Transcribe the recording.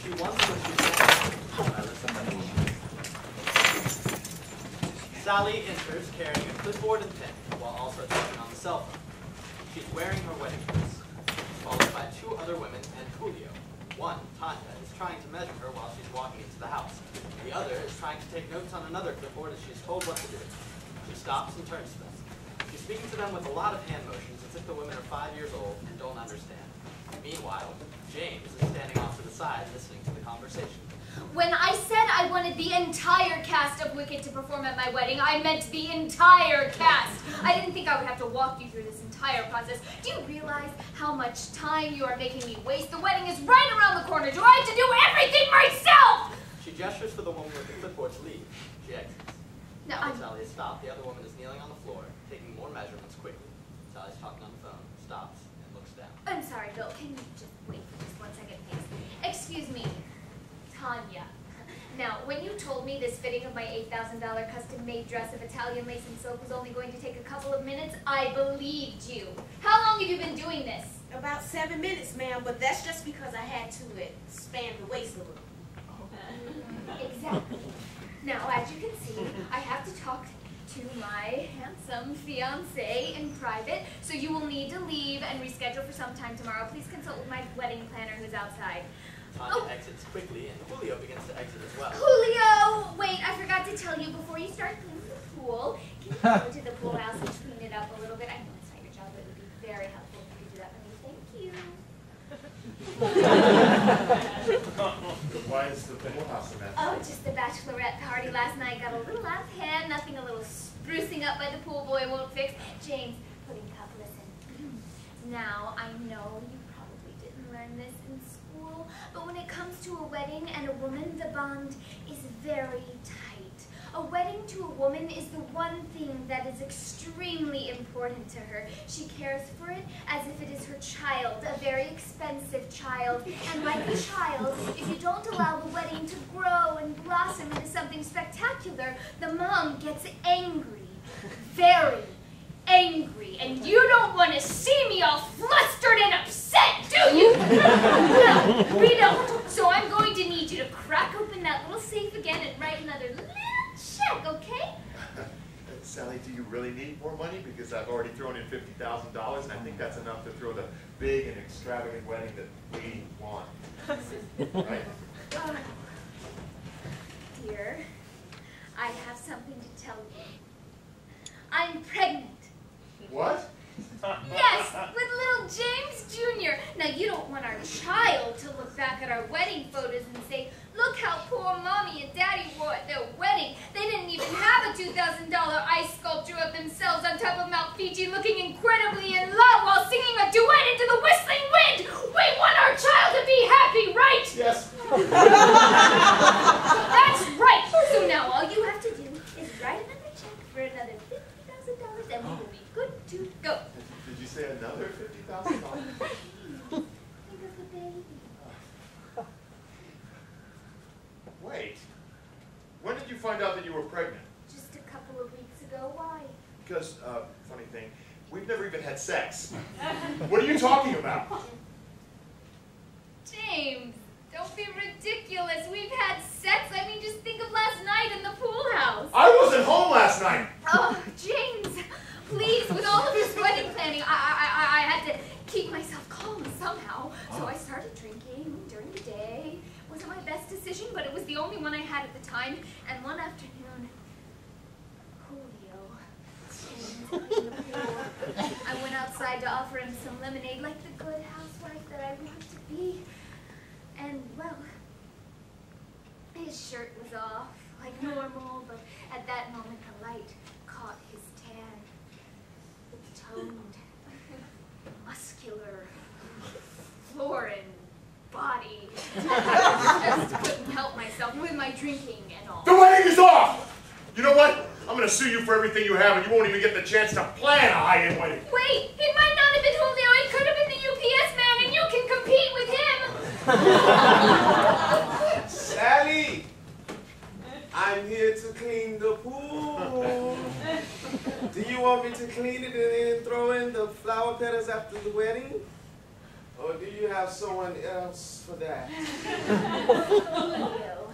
She wants what she wants. Sally enters carrying a clipboard and pen while also talking on the cell phone. She's wearing her wedding dress, followed by two other women and Julio. One, Tanya, is trying to measure her while she's walking into the house. The other is trying to take notes on another clipboard as she's told what to do. She stops and turns to them. She's speaking to them with a lot of hand motions as if the women are 5 years old and don't understand. Meanwhile, James is standing off to the side listening to the conversation. When I said I wanted the entire cast of Wicked to perform at my wedding, I meant the entire cast. I didn't think I would have to walk you through this entire process. Do you realize how much time you are making me waste? The wedding is right around the corner. Do I have to do everything myself? She gestures for the woman with the clipboard to leave. She exits. No, Now that Sally has stopped, the other woman is kneeling on the floor, taking more measurements quickly. Sally's talking on the phone, stops, and looks down. I'm sorry, Bill. Can you just wait for just 1 second, please? Excuse me, Tanya. Now, when you told me this fitting of my $8,000 custom-made dress of Italian lace and silk was only going to take a couple of minutes, I believed you. How long have you been doing this? About 7 minutes, ma'am, but that's just because I had to expand the waist a little. Exactly. Now, as you can see, I have to talk to my handsome fiancé in private, so you will need to leave and reschedule for some time tomorrow. Please consult with my wedding planner who's outside. Tanya exits quickly, and Julio begins to exit as well. Julio! Wait, I forgot to tell you, before you start cleaning the pool, can you go to the pool house and clean it up a little bit? I know it's not your job, but it would be very helpful if you could do that for me. Thank you. Why is the pool house a mess? Oh, just the bachelorette party last night got a little out of hand. Nothing a little sprucing up by the pool boy won't fix. James, pudding cup, listen. Now, I know you probably didn't learn this in school, but when it comes to a wedding and a woman, the bond is very tight. A wedding to a woman is the one thing that is extremely important to her. She cares for it as if it is her child, a very expensive child. And like a child, if you don't allow the wedding to grow and blossom into something spectacular, the mom gets angry, very angry. And you don't want to see me all flustered and upset, do you? No, we don't. So I'm going to need you to crack open that little safe again and write another little check, okay? Sally, do you really need more money? Because I've already thrown in $50,000, and I think that's enough to throw the big and extravagant wedding that we want. Right? Dear, I have something to tell you. I'm pregnant. What? Yes, with little James Jr. Now, you don't want our child to look back at our wedding photos and say, look how poor Mommy and Daddy wore at their wedding. They didn't even have a $2,000 ice sculpture of themselves on top of Mount Fiji looking incredibly in love while singing a duet into the whistling wind. We want our child to be happy, right? Yes. That's right. So now all you have to do is write another check for another $50,000 and we will be good to go. Did you say another $50,000? Think of the baby. Wait. When did you find out that you were pregnant? Just a couple of weeks ago. Why? Because, funny thing, we've never even had sex. What are you talking about? James, don't be ridiculous. We've had sex. I mean, just think of last night in the pool house. I wasn't home last night. Oh, James, please, with all of this wedding planning, I had to keep myself calm somehow. So I started drinking during the day. Wasn't my best decision, but it was the only one I had at the time. And one afternoon, Julio came in the pool. I went outside to offer him some lemonade like the good housewife that I want to be. And, well, his shirt was off, like normal, but at that moment the light caught his tan. The toned, muscular, florid body. I just couldn't help myself with my drinking and all. The wedding is off! You know what? I'm going to sue you for everything you have, and you won't even get the chance to plan a high-end wedding. Wait, it might not have been Julio. It could have been the UPS man, and you can compete with him. Sally, I'm here to clean the pool. Do you want me to clean it and then throw in the flower petals after the wedding? Or do you have someone else for that? Julio.